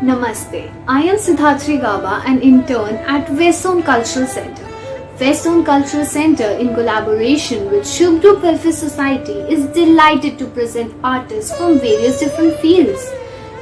Namaste. I am Siddharthi Gaba, an intern at Westone Cultural Center. Westone Cultural Center, in collaboration with Shubh Group Welfare Society, is delighted to present artists from various different fields.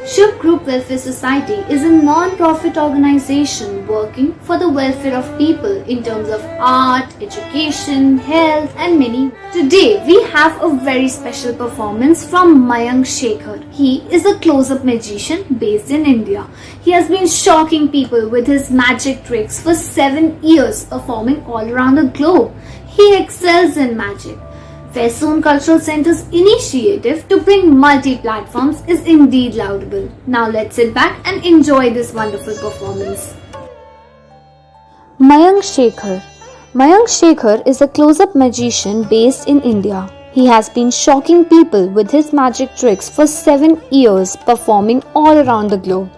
Shubh Group Welfare Society is a non-profit organization working for the welfare of people in terms of art, education, health and many more. Today we have a very special performance from Mayank Shekhar. He is a close-up magician based in India. He has been shocking people with his magic tricks for 7 years, performing all around the globe. He excels in magic. Westone Cultural Center's initiative to bring multi-platforms is indeed laudable. Now let's sit back and enjoy this wonderful performance. Mayank Shekhar. Mayank Shekhar is a close-up magician based in India. He has been shocking people with his magic tricks for 7 years, performing all around the globe.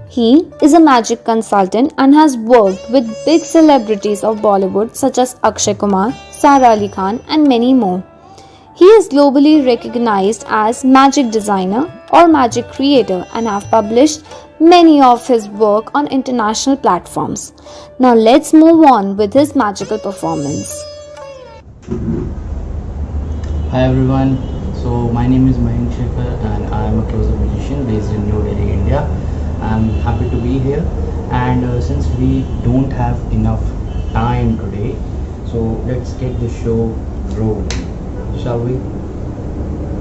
He is a magic consultant and has worked with big celebrities of Bollywood such as Akshay Kumar, Sara Ali Khan and many more. He is globally recognized as magic designer or magic creator and have published many of his work on international platforms. Now let's move on with his magical performance. Hi everyone, so my name is Mayank Shekhar and I am a close-up magician based in New Delhi, India. I'm happy to be here, and since we don't have enough time today, so let's get the show rolling. Shall we?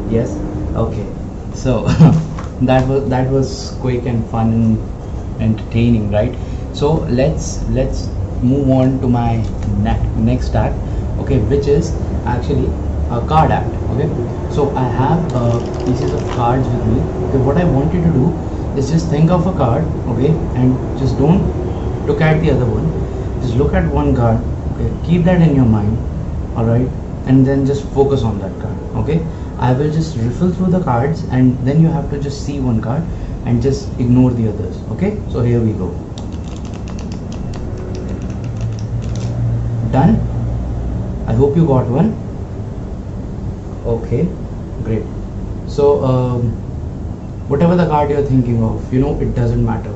Yes. Okay. So that was quick and fun and entertaining, right? So let's move on to my next act. Okay, which is actually a card act. Okay. So I have pieces of cards with me. Okay. What I want you to do is just think of a card. Okay, and just don't look at the other one. Just look at one card. Okay. Keep that in your mind. All right. And then just focus on that card. Okay, I will just riffle through the cards and then you have to just see one card and just ignore the others. Okay, so here we go. Done? I hope you got one. Okay, great. So whatever the card you're thinking of, it doesn't matter,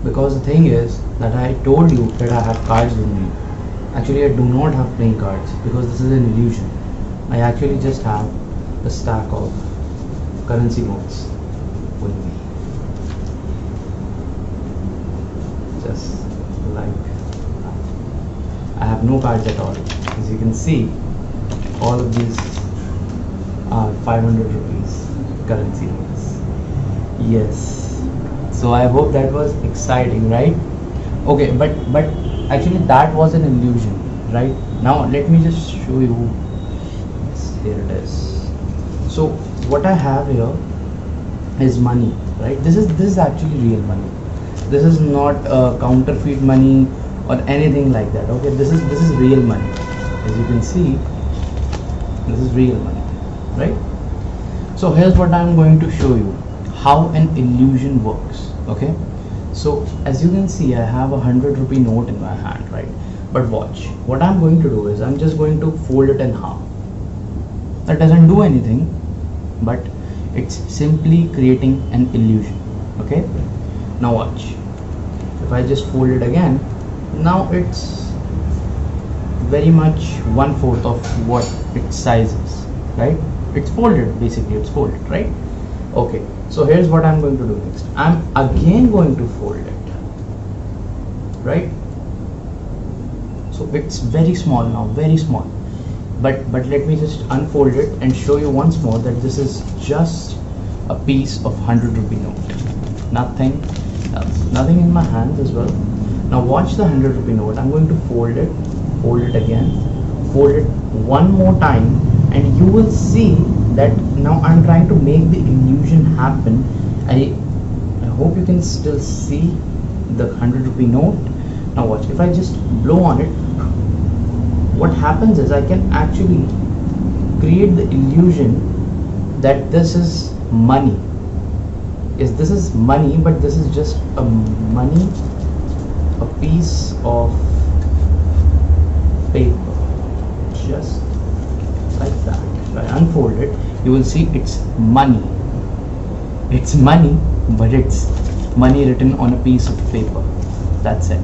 because the thing is that I told you that I have cards with me. Actually, I do not have playing cards because this is an illusion. I actually just have a stack of currency notes with me. Just like that. I have no cards at all. As you can see, all of these are 500 rupees currency notes. Yes. So I hope that was exciting, right? Okay, but actually that was an illusion, right? Now let me just show you. Yes, here it is. So what I have here is money, right? This is actually real money. This is not counterfeit money or anything like that. Okay, this is real money. As you can see, this is real money, right? So here's what I'm going to show you, how an illusion works. Okay, so as you can see, I have a 100 rupee note in my hand, right? But watch, what I'm going to do is I'm just going to fold it in half. That doesn't do anything, but it's simply creating an illusion. Okay, now watch. If I just fold it again, now it's very much 1/4 of what its size is, right? It's folded, basically it's folded, right? Okay, so here's what I'm going to do next. I'm again going to fold it, right? So it's very small now, very small, but let me just unfold it and show you once more that this is just a piece of 100 rupee note. Nothing else, nothing in my hands as well. Now watch the 100 rupee note. I'm going to fold it again, fold it one more time, and you will see that now I'm trying to make the illusion happen. I hope you can still see the 100 rupee note. Now watch, if I just blow on it, what happens is I can actually create the illusion that this is money. Yes, this is money, but this is just a piece of you will see it's money. It's money, but it's money written on a piece of paper. That's it.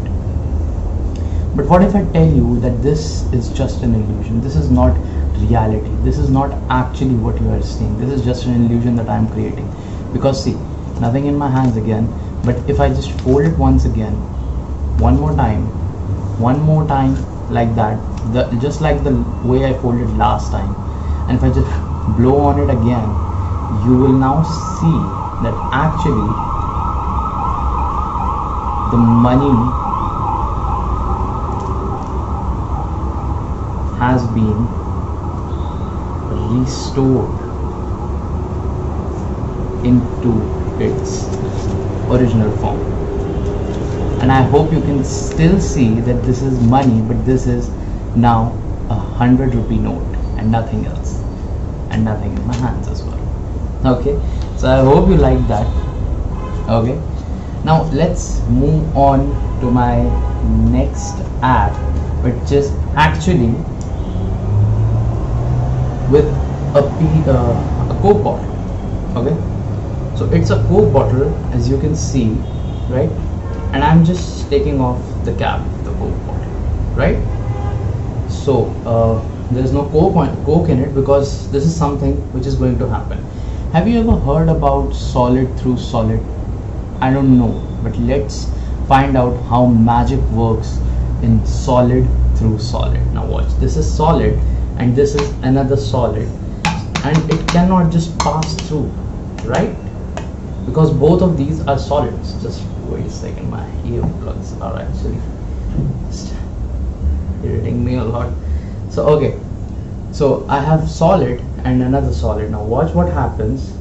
But what if I tell you that this is just an illusion? This is not reality. This is not actually what you are seeing. This is just an illusion that I am creating. Because see, nothing in my hands again, but if I just fold it once again, one more time like that, just like the way I folded last time, and if I just blow on it again, you will now see that actually the money has been restored into its original form. And I hope you can still see that this is money, but this is now a 100 rupee note and nothing else, and nothing in my hands as well. Okay, so I hope you like that. Okay, now let's move on to my next app, which is actually with a Coke bottle. Okay, so it's a Coke bottle, as you can see, right? And I'm just taking off the cap of the Coke bottle, right? So there's no Coke in it, because this is something which is going to happen. Have you ever heard about solid through solid? I don't know, but let's find out how magic works in solid through solid. Now watch, this is solid and this is another solid, and it cannot just pass through, right? Because both of these are solids. Just wait a second, my earplugs are actually just irritating me a lot. So okay, so I have solid and another solid. Now watch what happens.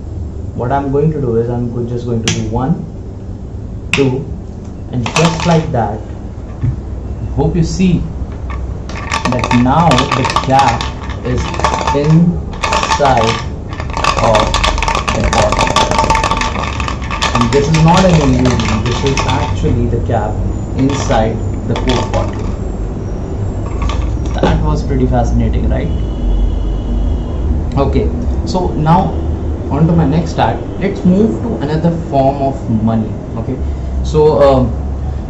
What I'm going to do is I'm just going to do 1, 2, and just like that. Hope you see that now the cap is inside of the bottle. And this is not an illusion, this is actually the cap inside the Coke bottle. That was pretty fascinating, right? Okay, so now on to my next act. Let's move to another form of money. Okay, so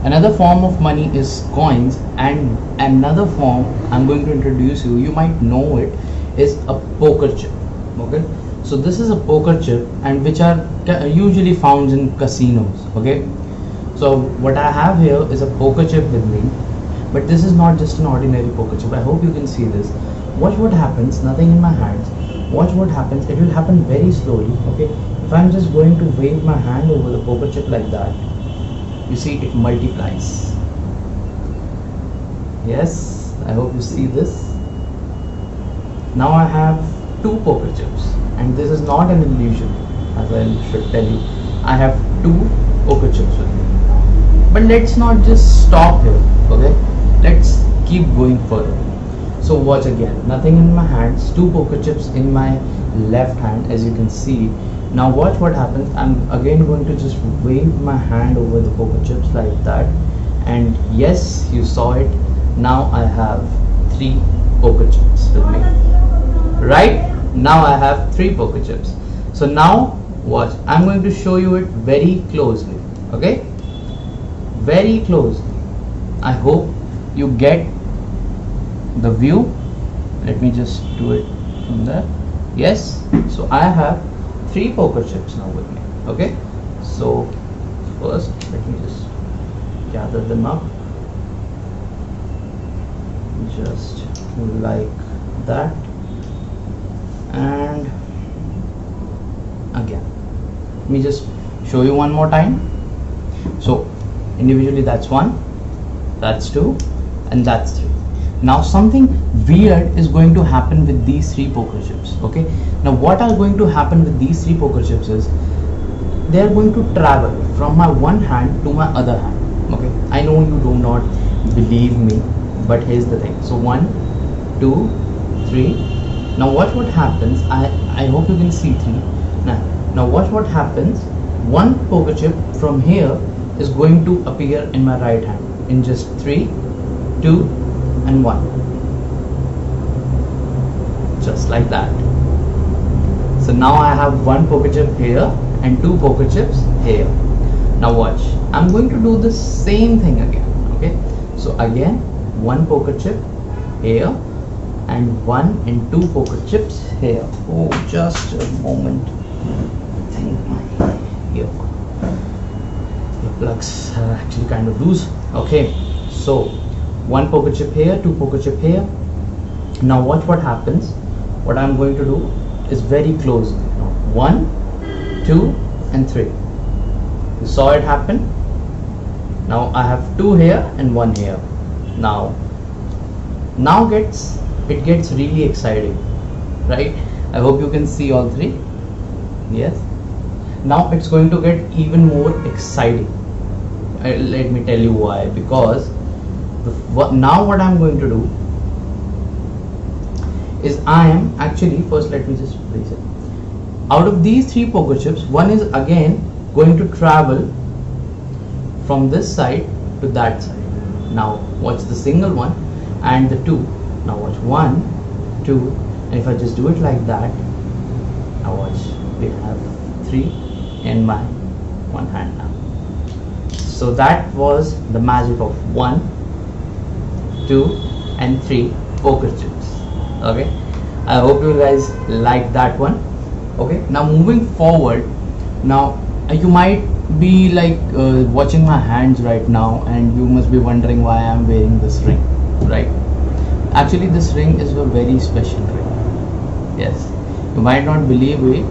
another form of money is coins, and another form I'm going to introduce you, you might know it, is a poker chip. Okay, so this is a poker chip, and which are usually found in casinos. Okay, so what I have here is a poker chip with me, but this is not just an ordinary poker chip. I hope you can see this. Watch what happens. Nothing in my hands. Watch what happens. It will happen very slowly. Okay, if I'm just going to wave my hand over the poker chip like that, you see it multiplies. Yes, I hope you see this. Now I have 2 poker chips, and this is not an illusion, as I should tell you. I have 2 poker chips with me. But let's not just stop here. Okay, let's keep going further. So watch again. Nothing in my hands. 2 poker chips in my left hand, as you can see. Now watch what happens. I'm again going to just wave my hand over the poker chips like that, and yes, you saw it. Now I have 3 poker chips with me. Right? Now I have 3 poker chips. So now watch. I'm going to show you it very closely. Okay? Very closely. I hope you get the view. Let me just do it from there. Yes. So I have 3 poker chips now with me. Okay, so first let me just gather them up, just like that, and again let me just show you one more time. So individually, that's 1, that's 2, and that's 3. Now something weird is going to happen with these 3 poker chips. Okay, now what are going to happen with these 3 poker chips is they are going to travel from my one hand to my other hand. Okay, I know you do not believe me, but here's the thing. So 1, 2, 3. Now watch what happens. I hope you can see 3. Now watch what happens. 1 poker chip from here is going to appear in my right hand in just 3, 2, and 1, just like that. So now I have one poker chip here and two poker chips here. Now watch, I'm going to do the same thing again. Okay, so again one poker chip here and one and two poker chips here. Oh, just a moment. I think my the plugs are actually kind of loose. Okay, so one poker chip here, two poker chip here. Now watch what happens. What I'm going to do is very close. 1, 2 and 3. You saw it happen. Now I have 2 here and 1 here. Now it gets really exciting, right? I hope you can see all 3. Yes. Now it's going to get even more exciting. Let me tell you why. Because now what I'm going to do is I am actually, first let me just place it. Out of these 3 poker chips, one is again going to travel from this side to that side. Now watch the single one and the 2. Now watch 1, 2, and if I just do it like that, now watch, we have 3 in my one hand now. So that was the magic of 1, 2 and 3 poker chips. Okay, I hope you guys like that one. Okay, now moving forward, now you might be like watching my hands right now and you must be wondering why I am wearing this ring, right? Actually this ring is a very special ring. Yes, you might not believe it,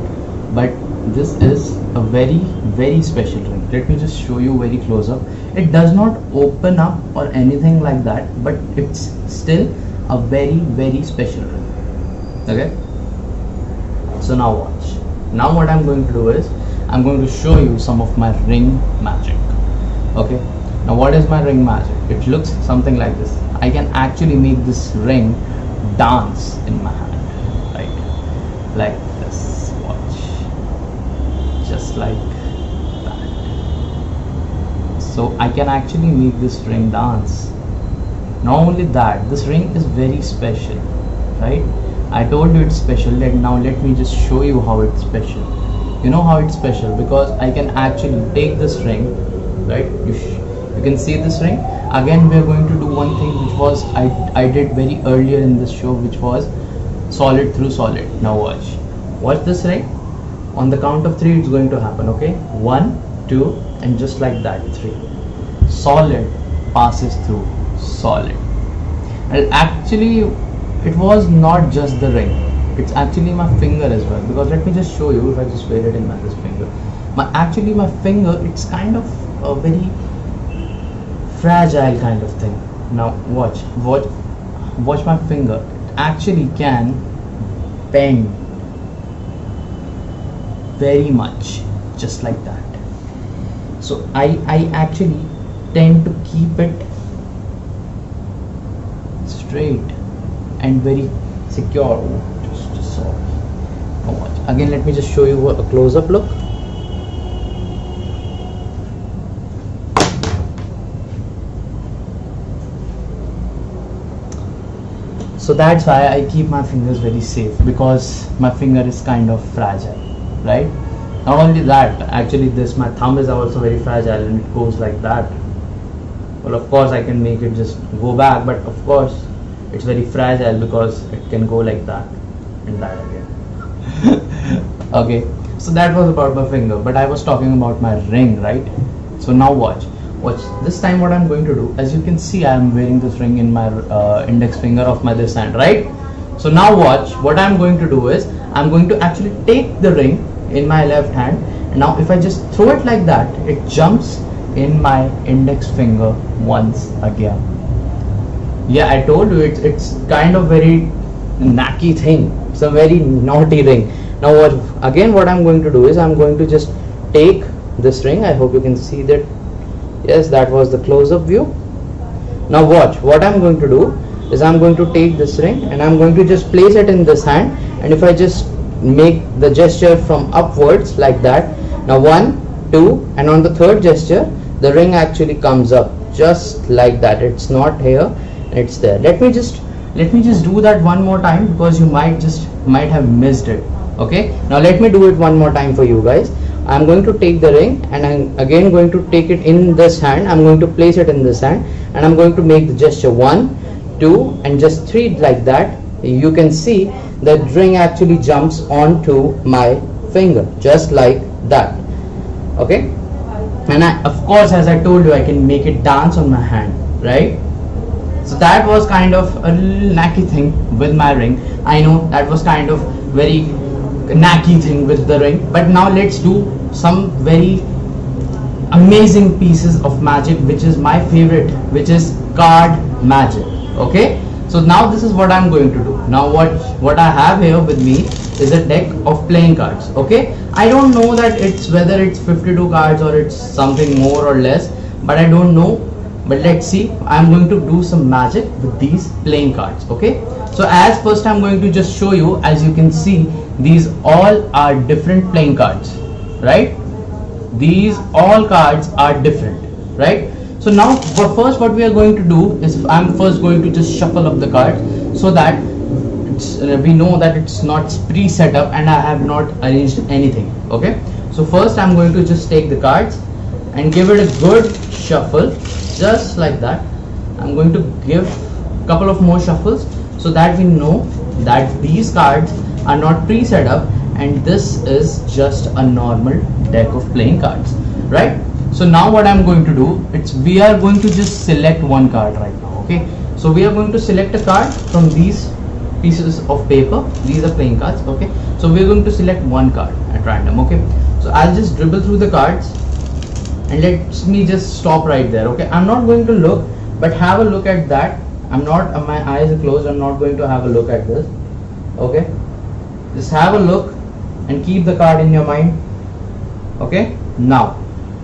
but this is a very special ring. Let me just show you very close up. It does not open up or anything like that, but it's still a very special ring. Okay, so now watch. Now what I'm going to do is I'm going to show you some of my ring magic. Okay, now what is my ring magic? It looks something like this. I can actually make this ring dance in my hand, right? Like this. Watch, just like that. So I can actually make this ring dance. Not only that, this ring is very special, right? I told you it's special. Now let me just show you how it's special. You know how it's special? Because I can actually take this ring, right? You can see this ring. Again, we are going to do one thing which was I did very earlier in this show, which was solid through solid. Now watch this ring. On the count of 3 it's going to happen. Okay, 1, 2 and just like that 3. Solid passes through solid. And actually it was not just the ring, it's actually my finger as well. Because let me just show you, if I just wear it in this finger, my finger, it's kind of a very fragile kind of thing. Now watch my finger. It actually can bend very much, just like that. So I actually tend to keep it straight and very secure. Oh, just sorry. Now watch. Again, let me just show you a close-up look. So that's why I keep my fingers very safe, because my finger is kind of fragile, right? Not only that, actually my thumb is also very fragile and it goes like that. Well, of course I can make it just go back, but of course it's very fragile because it can go like that and that again. Okay, so that was about my finger, but I was talking about my ring, right? So now watch this time. What I'm going to do, as you can see, I am wearing this ring in my index finger of my this hand, right? So now watch, what I'm going to do is I'm going to actually take the ring in my left hand, and now if I just throw it like that, it jumps in my index finger once again. Yeah, I told you it's kind of very knacky thing. It's a very naughty ring. Now what I'm going to do is I'm going to just take this ring. I hope you can see that. Yes, that was the close-up view. Now watch, what I'm going to do is I'm going to take this ring and I'm going to just place it in this hand, and if I just make the gesture from upwards like that, now 1, 2, and on the third gesture the ring actually comes up just like that. It's not here, it's there. Let me just do that one more time, because you might have missed it. Okay, now let me do it one more time for you guys. I'm going to take the ring and I'm again going to take it in this hand. I'm going to place it in this hand and I'm going to make the gesture 1, 2 and just 3 like that. You can see that ring actually jumps onto my finger just like that. Okay, and of course, as I told you, I can make it dance on my hand, right? So that was kind of a little knacky thing with my ring. I know that was kind of very knacky thing with the ring, but now let's do some very amazing pieces of magic, which is my favorite, which is card magic. Okay, so now this is what I'm going to do. Now what I have here with me is a deck of playing cards. Okay, I don't know that it's whether it's 52 cards or it's something more or less, but I don't know, but let's see. I'm going to do some magic with these playing cards. Okay, so as first I'm going to just show you. As you can see, these all are different playing cards, right? These all cards are different, right? So now for first what we are going to do is I'm first going to just shuffle up the card so that we know that it's not pre-set up and I have not arranged anything. Okay, so first I'm going to just take the cards and give it a good shuffle just like that. I'm going to give a couple of more shuffles so that we know that these cards are not pre-set up and this is just a normal deck of playing cards, right? So now what I'm going to do, we are going to just select one card right now. Okay, so we are going to select a card from these pieces of paper. These are playing cards. Okay, so we are going to select one card at random. Okay, so I'll just dribble through the cards and let me just stop right there. Okay, I'm not going to look, but have a look at that. My eyes are closed. I'm not going to have a look at this. Okay, just have a look and keep the card in your mind. Okay, now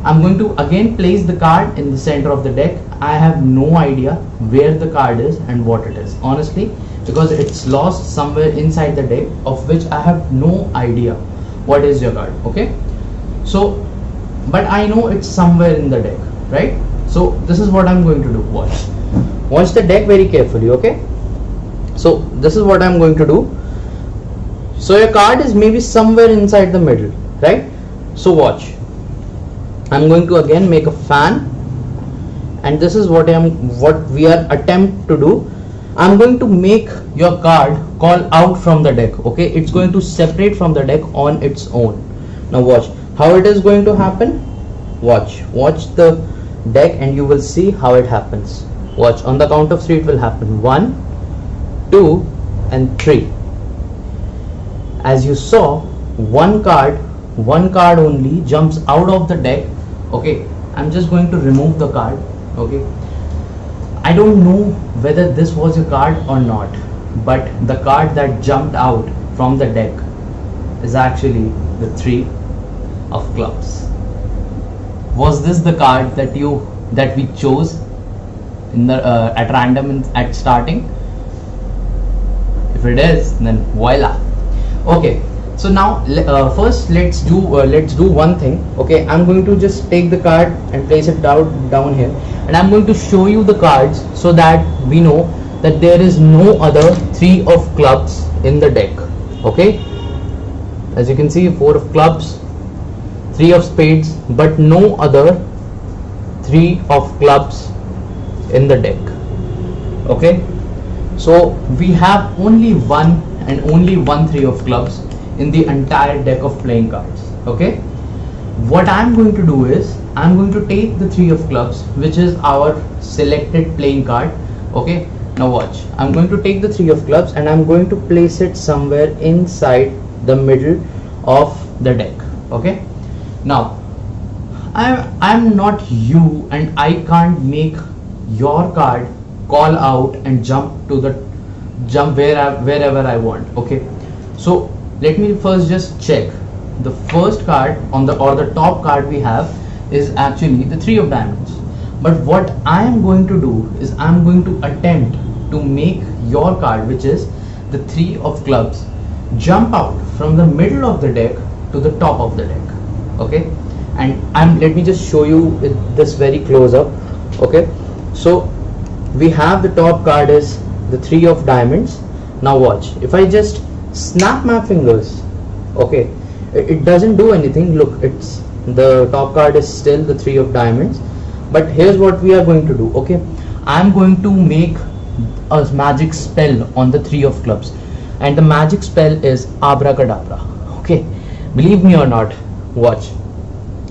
I'm going to again place the card in the center of the deck. I have no idea where the card is and what it is, honestly, because it's lost somewhere inside the deck, of which I have no idea what is your card. Okay, so but I know it's somewhere in the deck, right? So this is what I'm going to do. Watch the deck very carefully. Okay, so this is what I'm going to do. So your card is maybe somewhere inside the middle, right? So watch, I'm going to again make a fan, and this is what we are attempt to do. I'm going to make your card call out from the deck. Okay, it's going to separate from the deck on its own. Now watch how it is going to happen. Watch the deck and you will see how it happens. Watch, on the count of 3 it will happen. 1, 2 and 3. As you saw, one card only jumps out of the deck. Okay, I'm just going to remove the card. Okay, I don't know whether this was a card or not, but the card that jumped out from the deck is actually the 3 of clubs. Was this the card that we chose in the at random at starting? If it is, then voila. Okay, so now first let's do one thing. Okay, I'm going to just take the card and place it down here, and I'm going to show you the cards so that we know that there is no other 3 of clubs in the deck. Okay, as you can see, 4 of clubs, 3 of spades, but no other 3 of clubs in the deck. Okay, so we have only one 3 of clubs in the entire deck of playing cards. Okay, what I'm going to do is I'm going to take the 3 of clubs, which is our selected playing card. Okay, now watch, I'm going to take the 3 of clubs and I'm going to place it somewhere inside the middle of the deck. Okay, now I'm not you and I can't make your card call out and jump wherever I want. Okay, so let me first just check. The first card or the top card we have is actually the 3 of diamonds, but what I am going to do is I'm going to attempt to make your card, which is the 3 of clubs, jump out from the middle of the deck to the top of the deck. Okay, and let me just show you this very close up. Okay, so we have the top card is the 3 of diamonds. Now watch, if I just snap my fingers Okay, it doesn't do anything. Look, it's the top card is still the 3 of diamonds. But here's what we are going to do. Okay, I'm going to make a magic spell on the 3 of clubs, and the magic spell is abracadabra. Okay, believe me or not, watch.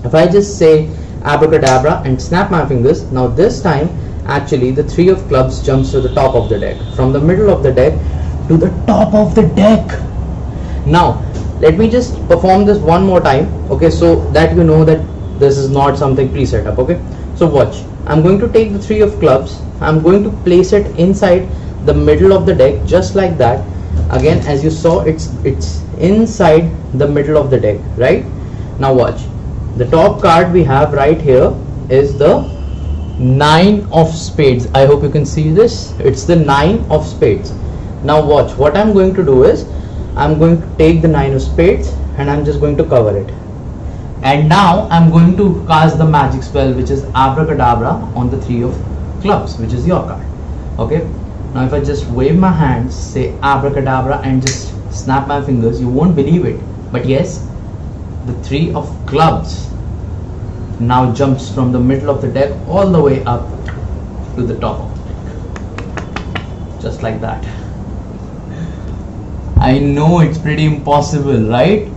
If I just say abracadabra and snap my fingers, now this time actually the 3 of clubs jumps to the top of the deck, from the middle of the deck to the top of the deck. Now let me just perform this one more time, okay, so that you know that this is not something pre-set up. Okay, so watch. I'm going to take the 3 of clubs, I'm going to place it inside the middle of the deck, just like that. Again, as you saw, it's inside the middle of the deck, right? Now watch. The top card we have right here is the 9 of spades. I hope you can see this. It's the 9 of spades. Now watch. What I'm going to do is I'm going to take the 9 of spades and I'm just going to cover it. And now I'm going to cast the magic spell, which is abracadabra, on the 3 of clubs, which is your card. Okay. Now if I just wave my hands, say abracadabra, and just snap my fingers, you won't believe it. But yes, the 3 of clubs now jumps from the middle of the deck all the way up to the top of the deck, just like that. I know it's pretty impossible, right?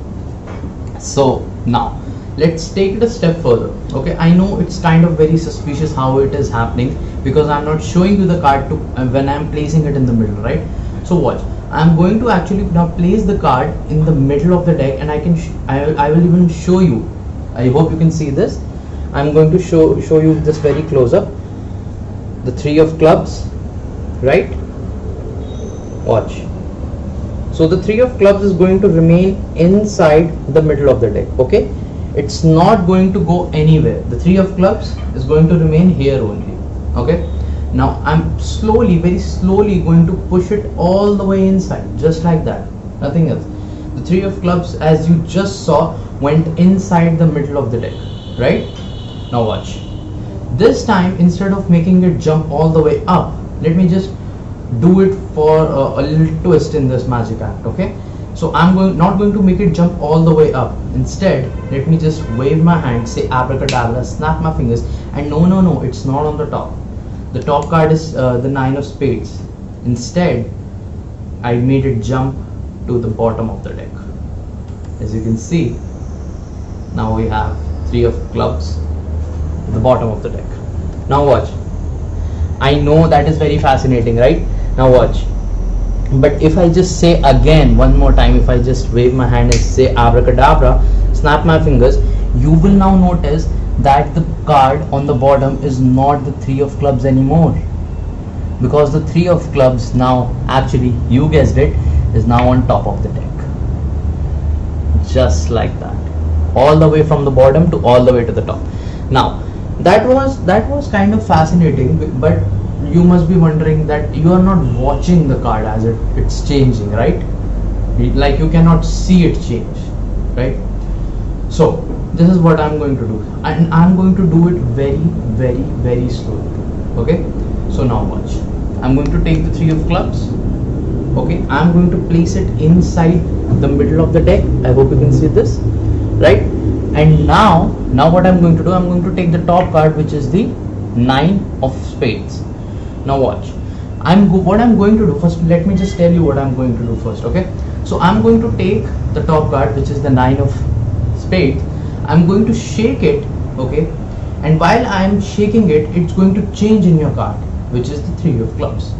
So now let's take it a step further. Okay, I know it's kind of very suspicious how it is happening, because I'm not showing you the card to when I'm placing it in the middle, right? So watch. I'm going to actually now place the card in the middle of the deck, and I will even show you. I hope you can see this. I'm going to show you this very close up. The 3 of clubs, right? Watch. So the 3 of clubs is going to remain inside the middle of the deck. Okay, it's not going to go anywhere. The 3 of clubs is going to remain here only. Okay, now I'm slowly, very slowly going to push it all the way inside, just like that, nothing else. The 3 of clubs, as you just saw, went inside the middle of the deck, right? Now watch. This time, instead of making it jump all the way up, let me just do it for a little twist in this magic act. Okay, so I'm not going to make it jump all the way up. Instead, let me just wave my hand, say abracadabra, snap my fingers, and no, it's not on the top. The top card is the 9 of spades. Instead, I made it jump to the bottom of the deck. As you can see, now we have 3 of clubs at the bottom of the deck. Now watch. I know that is very fascinating, right? Now watch. But if I just say again one more time, if I just wave my hand and say abracadabra, snap my fingers, you will now notice that the card on the bottom is not the 3 of clubs anymore, because the 3 of clubs now, actually, you guessed it, is now on top of the deck, just like that, all the way from the bottom to all the way to the top. Now that was kind of fascinating, but you must be wondering that you are not watching the card as it's changing, right? Like you cannot see it change, right? So this is what I'm going to do, and I'm going to do it very slowly. Okay, so now watch. I'm going to take the 3 of clubs. Okay, I'm going to place it inside the middle of the deck. I hope you can see this, right? And now what I'm going to do, I'm going to take the top card, which is the 9 of spades. Now watch. What I'm going to do first, let me just tell you what I'm going to do first. Okay, so I'm going to take the top card, which is the 9 of spades. I'm going to shake it, okay, and while I'm shaking it, it's going to change in your card, which is the 3 of clubs,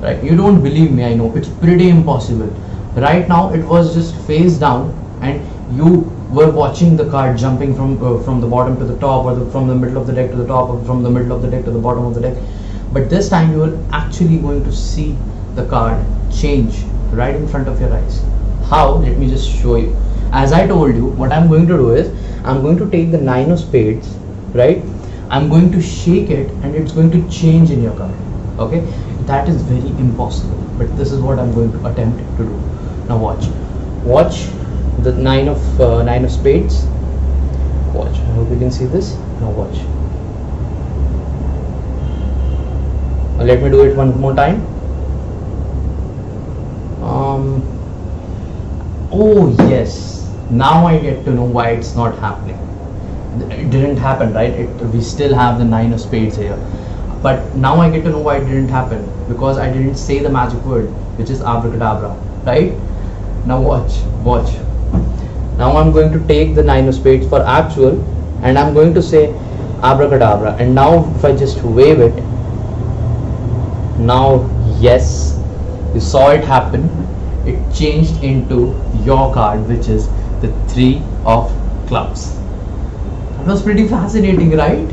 right? You don't believe me, I know, it's pretty impossible. Right now it was just face down, and you were watching the card jumping from the bottom to the top, or from the middle of the deck to the top, or from the middle of the deck to the bottom of the deck. But this time you are actually going to see the card change right in front of your eyes. How? Let me just show you. As I told you, what I'm going to do is I'm going to take the 9 of spades, right? I'm going to shake it, and it's going to change in your card. Okay, that is very impossible, but this is what I'm going to attempt to do. Now watch the 9 of spades. Watch. I hope you can see this. Now watch. Let me do it one more time. Oh yes, Now I get to know why it's not happening. It didn't happen, right? We still have the 9 of spades here. But now I get to know why it didn't happen, because I didn't say the magic word, which is abracadabra, right? Now watch. Now I'm going to take the 9 of spades for actual, and I'm going to say abracadabra. And now if I just wave it, now yes, you saw it happen. It changed into your card, which is the 3 of clubs. That was pretty fascinating, right?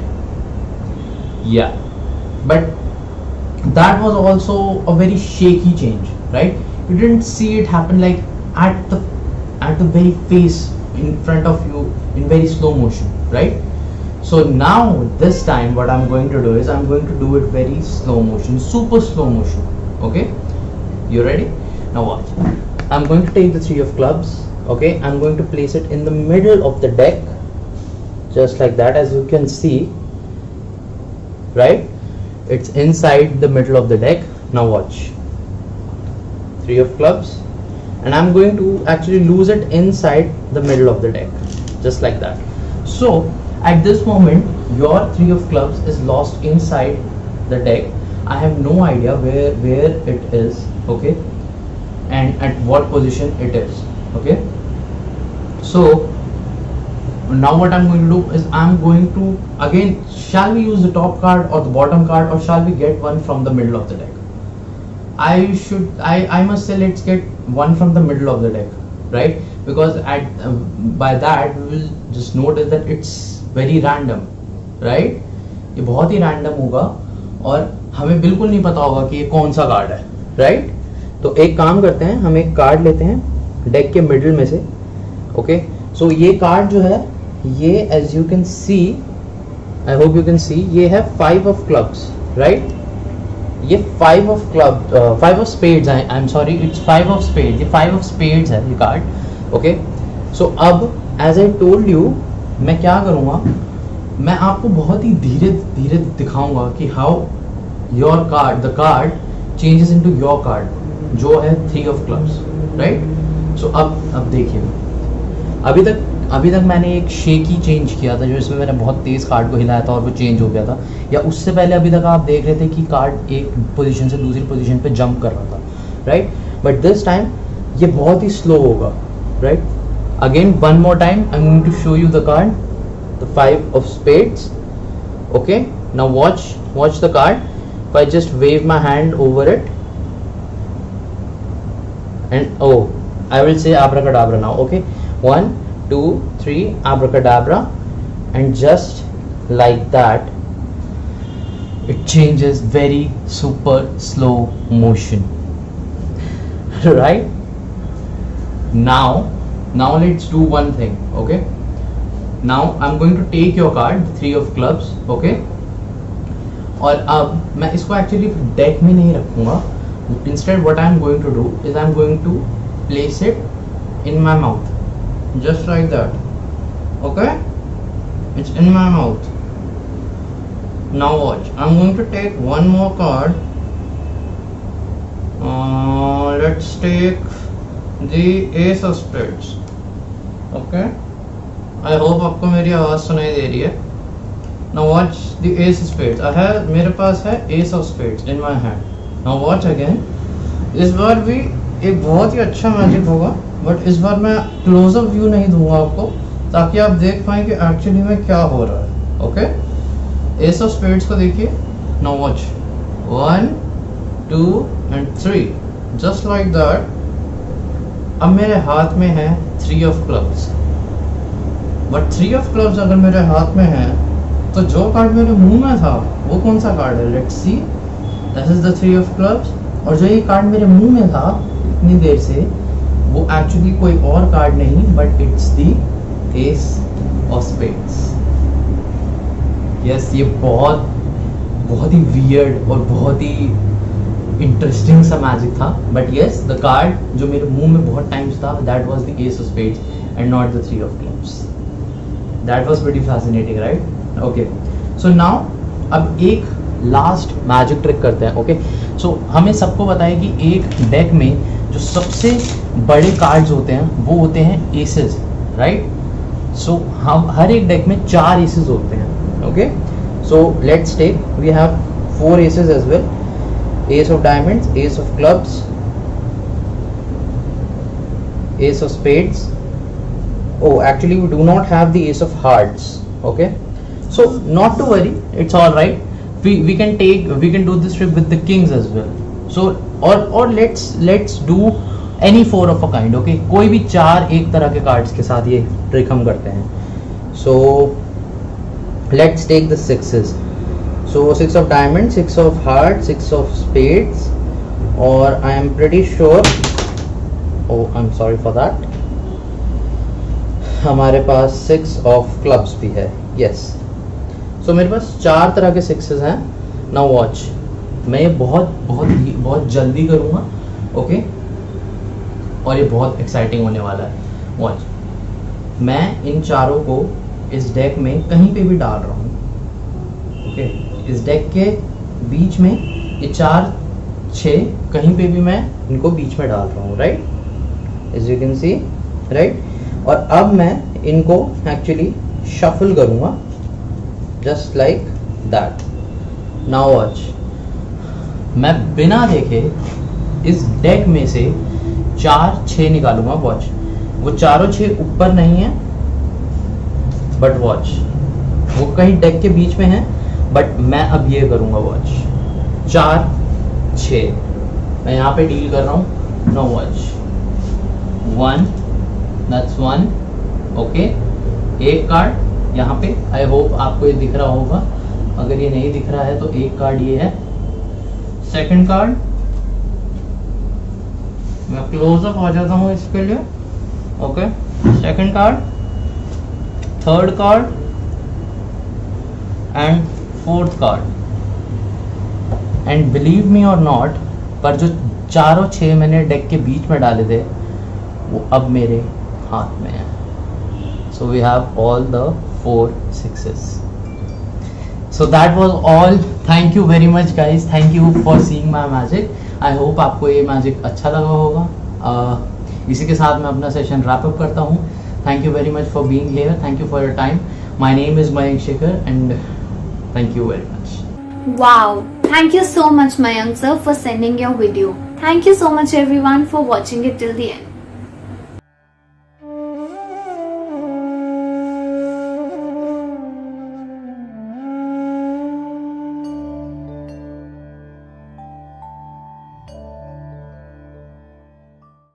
Yeah, but that was also a very shaky change, right? You didn't see it happen like at the very face in front of you in very slow motion, right? So now this time what I'm going to do is I'm going to do it very slow motion, super slow motion. Okay, you ready? Now watch. I'm going to take the 3 of clubs. Okay, I'm going to place it in the middle of the deck, just like that, as you can see, right? It's inside the middle of the deck. Now watch. 3 of clubs, and I'm going to actually lose it inside the middle of the deck, just like that. So at this moment your 3 of clubs is lost inside the deck. I have no idea where it is, okay, and at what position it is, okay. So now what I'm going to do is I'm going to again, shall we use the top card or the bottom card, or shall we get one from the middle of the deck? I must say let's get one from the middle of the deck, right? Because by that we will just notice that it's very random, right? ये बहुत ही random होगा और हमें बिल्कुल नहीं पता होगा कि ये कौन सा कार्ड है, right? तो एक काम करते हैं, हम एक कार्ड लेते हैं डेक के मिडिल में से, ओके। सो ये कार्ड जो है, ये as you can see, I hope you can see, ये है 5 of clubs, right? ये 5 of clubs, 5 of spades है, I am sorry, it's 5 of spades, ये 5 of spades है ये कार्ड, ओके। सो अब एज आई टोल्ड यू, मैं क्या करूँगा, मैं आपको बहुत ही धीरे धीरे दिखाऊंगा कि how your card, the card changes into your card, जो है 3 of clubs, राइट? सो अब देखिए, अभी तक मैंने एक शेकी चेंज किया था, जो इसमें मैंने बहुत तेज़ कार्ड को हिलाया था और वो चेंज हो गया था, या उससे पहले अभी तक आप देख रहे थे कि कार्ड एक पोजीशन से दूसरी पोजीशन पे जंप कर रहा था, राइट? बट दिस टाइम ये बहुत ही स्लो होगा, right? Again one more time I am going to show you the card, the 5 of spades, okay? Now watch the card. If I just wave my hand over it, and oh, I will say abracadabra now, okay? 1, 2, 3, abracadabra, and just like that it changes very super slow motion. Right? Now let's do one thing, okay? Now I'm going to take your card, the 3 of clubs, okay? और अब मैं इसको actually deck में नहीं रखूँगा, instead what I'm going to do is I'm going to place it in my mouth, just like that, okay? It's in my mouth. Now watch, I'm going to take one more card. Let's take the ace of spades, okay? I hope आपको मेरी आवाज़ सुनाई दे रही है. Now watch the ace of spades. मेरे पास है ace of spades in my hand. Now watch again. इस बार भी एक बहुत ही अच्छा मैजिक होगा, बट इस बार मैं क्लोजअप व्यू नहीं दूंगा आपको, ताकि आप देख पाएं कि एक्चुअली में क्या हो रहा है, ओके? एस ऑफ स्पेड्स को देखिए. Now watch, 1, 2 and 3, just like that. अब मेरे हाथ में है 3 of clubs, but 3 of clubs अगर मेरे हाथ में है तो जो कार्ड मेरे मुंह में था वो कौन सा कार्ड है? Let's see, this is the 3 of clubs. और जो ये कार्ड मेरे मुंह में था इतनी देर से, वो एक्चुअली कोई और कार्ड नहीं, but it's the S of spades. Yes, ये बहुत ही वियर्ड और बहुत ही इंटरेस्टिंग सा मैजिक था, बट यस, द कार्ड जो मेरे मुंह में बहुत टाइम था, that was the S of spades and not the 3 of clubs. That was pretty fascinating, right? Okay, so now अब एक लास्ट मैजिक ट्रिक करते हैं, ओके? सो हमें सबको पता है कि एक डेक में जो सबसे बड़े कार्ड्स होते हैं वो होते हैं एसेस, राइट. सो हम हर एक डेक में 4 एसेस होते हैं. Okay, so let's take, we have 4 aces as well. Ace of diamonds, ace of clubs, ace of spades. Oh, actually we do not have the ace of hearts. Okay, so not to worry, it's all right. We can do this trick with the kings as well. So or let's do any 4 of a kind. Okay, कोई भी 4 एक तरह के cards के साथ ये trick हम करते हैं. So let's take the sixes. So 6 of diamonds, 6 of hearts, 6 of spades, or I am pretty sure, oh I'm sorry for that, हमारे पास 6 of clubs भी है. yes, so मेरे पास 4 तरह के 6s हैं. now watch, मैं ये बहुत जल्दी करूँगा. ओके, और ये बहुत एक्साइटिंग होने वाला है. watch, मैं इन चारों को इस डेक में कहीं पे भी डाल रहा हूँ. ओके, इस डेक के बीच में ये 4 6 कहीं पे भी मैं इनको बीच में डाल रहा हूँ. Right, as you can see, right. और अब मैं इनको एक्चुअली शफल करूँगा just like that. now watch, मैं बिना देखे इस डेक में से 4 6 निकालूंगा. वॉच, वो चारों 6 ऊपर नहीं है, बट वॉच वो कहीं डेक के बीच में है, बट मैं अब ये करूँगा. वॉच, 4 6 मैं यहाँ पे डील कर रहा हूँ. No watch, 1, that's 1. ओके, एक कार्ड यहाँ पे, आई होप आपको ये दिख रहा होगा. अगर ये नहीं दिख रहा है तो एक कार्ड ये है. सेकंड कार्ड, मैं क्लोजअप आ जाता हूँ इसके लिए. Okay, second card, third card and fourth card. And believe me और नॉट, पर जो चारों 6 मैंने डेक के बीच में डाले थे वो अब मेरे हाथ में है. So we have all the 4 6s. So that was all. Thank you very much guys, thank you for seeing my magic. I hope आपको ये मैजिक अच्छा लगा होगा. इसी के साथ मैं अपना सेशन रैप अप करता हूँ. Thank you very much for being here. Thank you for your time. My name is Mayank Shekhar and thank you very much. Wow, thank you so much Mayank sir for sending your video. Thank you so much everyone for watching it till the end.